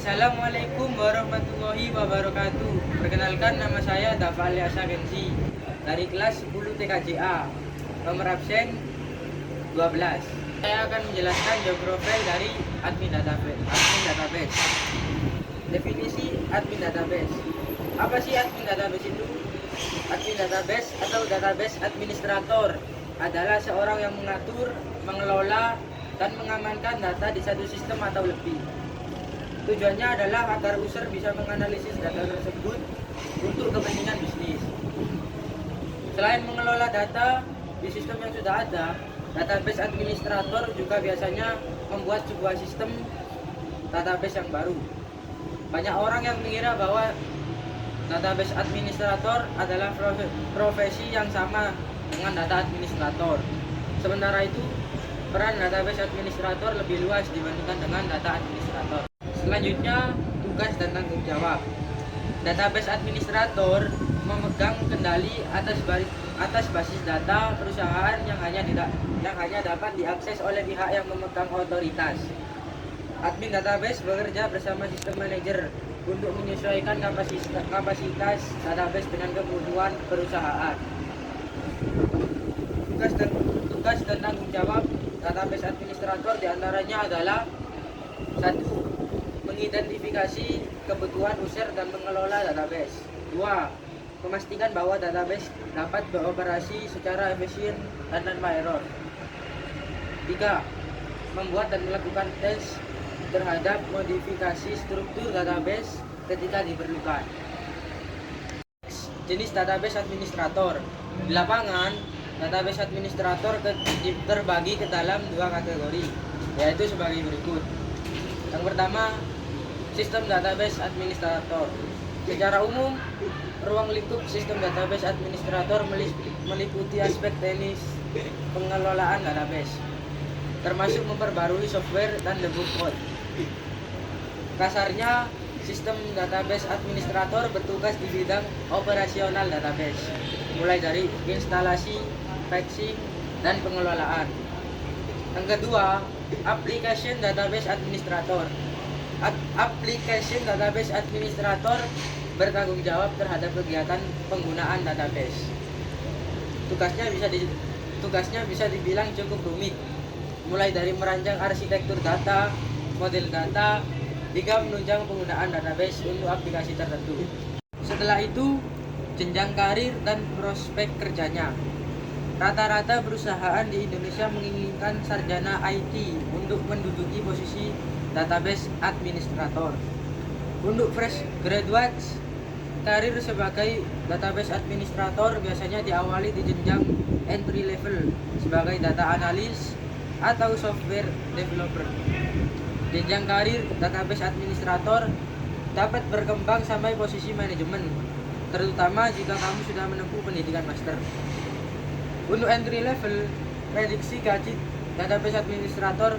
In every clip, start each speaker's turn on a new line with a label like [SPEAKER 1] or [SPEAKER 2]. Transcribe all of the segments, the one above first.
[SPEAKER 1] Assalamualaikum warahmatullahi wabarakatuh. Perkenalkan, nama saya Dafa Aliasa Genzi dari kelas 10 TKJA, nomor absen 12. Saya akan menjelaskan job profile dari admin database. Definisi admin database. Apa sih admin database itu? Admin database atau database administrator adalah seorang yang mengatur, mengelola, dan mengamankan data di satu sistem atau lebih. Tujuannya adalah agar user bisa menganalisis data tersebut untuk kepentingan bisnis. Selain mengelola data di sistem yang sudah ada, database administrator juga biasanya membuat sebuah sistem database yang baru. Banyak orang yang mengira bahwa database administrator adalah profesi yang sama dengan data administrator. Sementara itu, peran database administrator lebih luas dibandingkan dengan data administrator. Selanjutnya, tugas dan tanggung jawab. Database administrator memegang kendali atas basis data perusahaan yang hanya dapat diakses oleh pihak yang memegang otoritas. Admin database bekerja bersama sistem manager untuk menyesuaikan kapasitas database dengan kebutuhan perusahaan. Tugas dan tanggung jawab database administrator diantaranya adalah: 1. Mengidentifikasi kebutuhan user dan mengelola database. 2. Memastikan bahwa database dapat beroperasi secara efisien dan tanpa error. 3. Membuat dan melakukan tes terhadap modifikasi struktur database ketika diperlukan. Jenis database administrator. Di lapangan, database administrator terbagi ke dalam dua kategori, yaitu sebagai berikut. Yang pertama, sistem database administrator. Secara umum, ruang lingkup sistem database administrator meliputi aspek teknis pengelolaan database, termasuk memperbarui software dan debug code. Kasarnya, sistem database administrator bertugas di bidang operasional database, mulai dari instalasi, patching, dan pengelolaan. Yang kedua, application database administrator. Application database administrator bertanggung jawab terhadap kegiatan penggunaan database. Tugasnya bisa dibilang cukup rumit, mulai dari merancang arsitektur data, model data, hingga menunjang penggunaan database untuk aplikasi tertentu. Setelah itu, jenjang karir dan prospek kerjanya. Rata-rata perusahaan di Indonesia menginginkan sarjana IT untuk menduduki posisi database administrator. Untuk fresh graduates, karir sebagai database administrator biasanya diawali di jenjang entry level sebagai data analis atau software developer. Jenjang karir database administrator dapat berkembang sampai posisi manajemen, terutama jika kamu sudah menempuh pendidikan master. Untuk entry level, prediksi gaji database administrator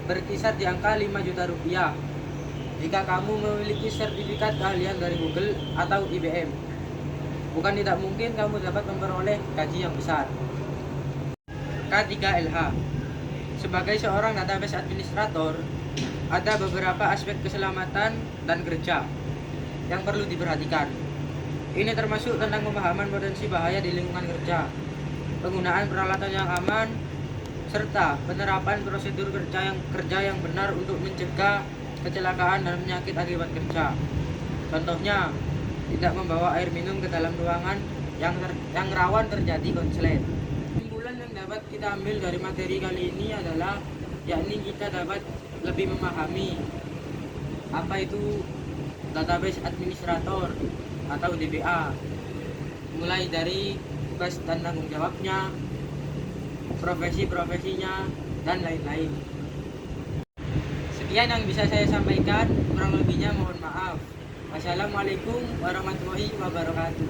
[SPEAKER 1] berkisar di angka 5 juta rupiah jika kamu memiliki sertifikat keahlian dari Google atau IBM. Bukan tidak mungkin kamu dapat memperoleh gaji yang besar. K3LH. Sebagai seorang database administrator, ada beberapa aspek keselamatan dan kerja yang perlu diperhatikan. Ini termasuk tentang pemahaman potensi bahaya di lingkungan kerja, penggunaan peralatan yang aman, serta penerapan prosedur kerja yang benar untuk mencegah kecelakaan dan penyakit akibat kerja. Contohnya, tidak membawa air minum ke dalam ruangan yang rawan terjadi konslet. Kesimpulan yang dapat kita ambil dari materi kali ini adalah yakni kita dapat lebih memahami apa itu database administrator atau DBA, mulai dari tugas dan tanggung jawabnya, profesinya, dan lain-lain. Sekian yang bisa saya sampaikan, kurang lebihnya mohon maaf. Wassalamualaikum warahmatullahi wabarakatuh.